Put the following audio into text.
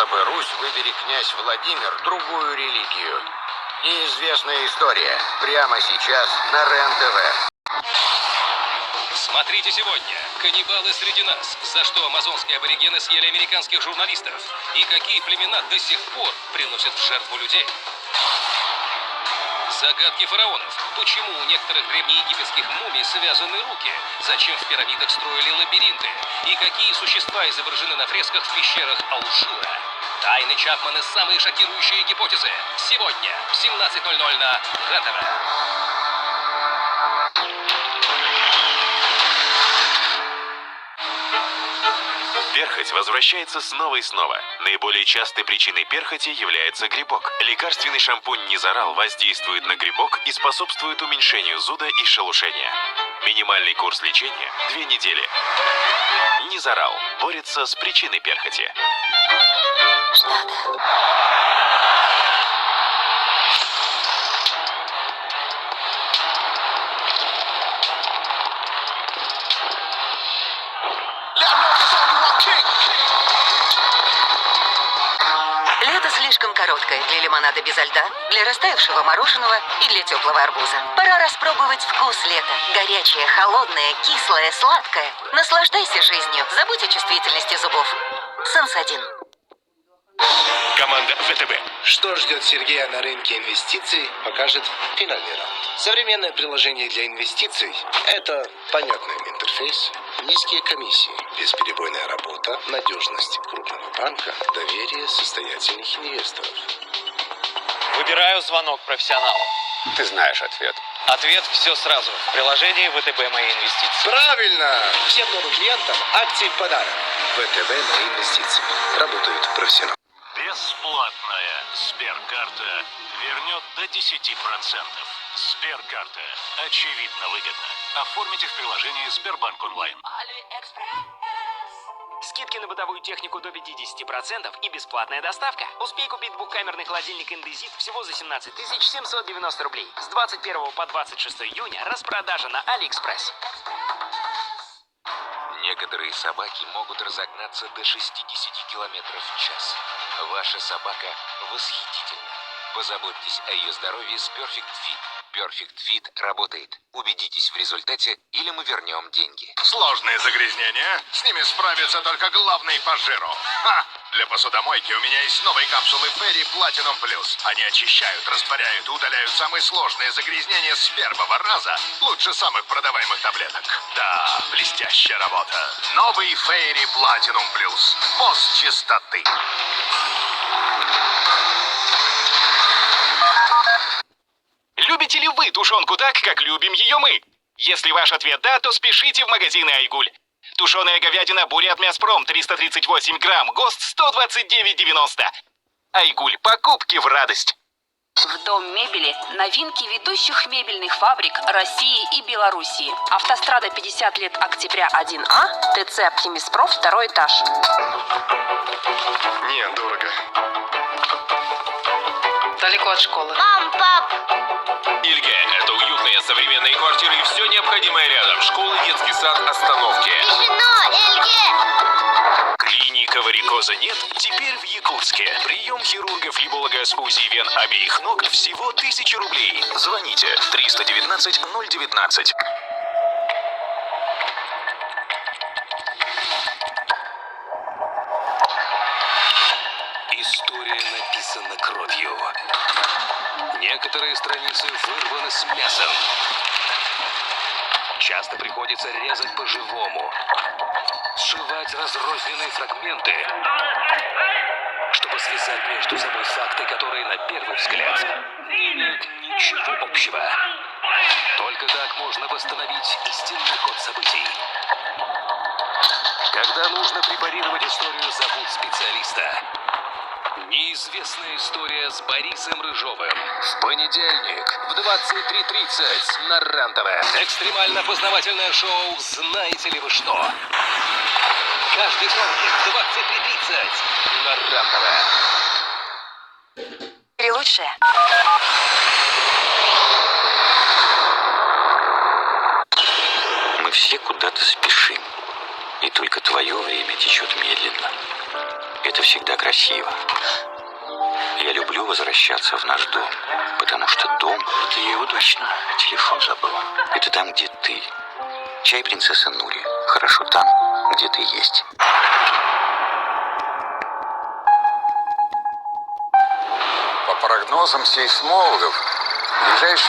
бы Русь, выбери князь Владимир другую религию. Неизвестная история. Прямо сейчас на РЕН-ТВ. Смотрите сегодня. Каннибалы среди нас. За что амазонские аборигены съели американских журналистов? И какие племена до сих пор приносят в жертву людей? Загадки фараонов. Почему у некоторых древнеегипетских мумий связаны руки? Зачем в пирамидах строили лабиринты? И какие существа изображены на фресках в пещерах Алжира? Тайны Чапмана – самые шокирующие гипотезы. Сегодня в 17:00 на РЕН-ТВ. Перхоть возвращается снова и снова. Наиболее частой причиной перхоти является грибок. Лекарственный шампунь Низарал воздействует на грибок и способствует уменьшению зуда и шелушения. Минимальный курс лечения – 2 недели. Низарал борется с причиной перхоти. Лето слишком короткое для лимонада без льда, для растаявшего мороженого и для теплого арбуза. Пора распробовать вкус лета. Горячее, холодное, кислое, сладкое. Наслаждайся жизнью. Забудь о чувствительности зубов. Сенсодин. Команда ВТБ. Что ждет Сергея на рынке инвестиций, покажет финальный раунд. Современное приложение для инвестиций – это понятный интерфейс, низкие комиссии, бесперебойная работа, надежность крупного банка, доверие состоятельных инвесторов. Выбираю звонок профессионалу. Ты знаешь ответ. Ответ все сразу. В приложении ВТБ «Мои инвестиции». Правильно! Всем новым клиентам акции в подарок. ВТБ «Мои инвестиции». Работают профессионалы. Бесплатная Сберкарта вернет до 10%. Сберкарта. Очевидно выгодно. Оформите в приложении Сбербанк онлайн. Скидки на бытовую технику до 50% и бесплатная доставка. Успей купить двухкамерный холодильник Индезит всего за 17 790 рублей. С 21 по 26 июня распродажа на Алиэкспресс. Некоторые собаки могут разогнаться до 60 км в час. Ваша собака восхитительна. Позаботьтесь о ее здоровье с Perfect Fit. Perfect Fit работает. Убедитесь в результате, или мы вернем деньги. Сложные загрязнения? С ними справится только главный по жиру. Ха! Для посудомойки у меня есть новые капсулы Fairy Platinum Plus. Они очищают, растворяют и удаляют самые сложные загрязнения с первого раза. Лучше самых продаваемых таблеток. Да, блестящая работа. Новый Fairy Platinum Plus. Босс чистоты. Любите ли вы тушенку так, как любим ее мы? Если ваш ответ «да», то спешите в магазины «Айгуль». Тушеная говядина «Бурят Мяспром» 338 грамм, ГОСТ 129,90. «Айгуль» – покупки в радость. В Дом мебели новинки ведущих мебельных фабрик России и Белоруссии. Автострада 50 лет октября 1А, ТЦ «Оптимиспроф», 2 этаж. Нет, дорого. Далеко от школы. Мам, пап! Ильге – это уютные современные квартиры и все необходимое рядом. Школа, детский сад, остановки. Клиника варикоза нет? Теперь в Якутске. Прием хирурга-флеболога с УЗИ вен обеих ног всего 1000 рублей. Звоните 319 019. История написана кровью. Некоторые страницы вырваны с мясом. Часто приходится резать по-живому. Сшивать разрозненные фрагменты, чтобы связать между собой факты, которые на первый взгляд не имеют ничего общего. Только так можно восстановить истинный ход событий. Когда нужно препарировать историю, зовут специалиста. Неизвестная история с Борисом Рыжовым. В понедельник в 23:30 на РЕН-ТВ. Экстремально-познавательное шоу «Знаете ли вы что?». Каждый вторник в 23:30 на РЕН-ТВ. Или лучше? Мы все куда-то спешим. И только твое время течет медленно. Это всегда красиво. Я люблю возвращаться в наш дом, потому что дом — это я его точно, телефон забыл. Это там, где ты. Чай принцесса Нури. Хорошо там, где ты есть. По прогнозам сейсмологов, ближайшие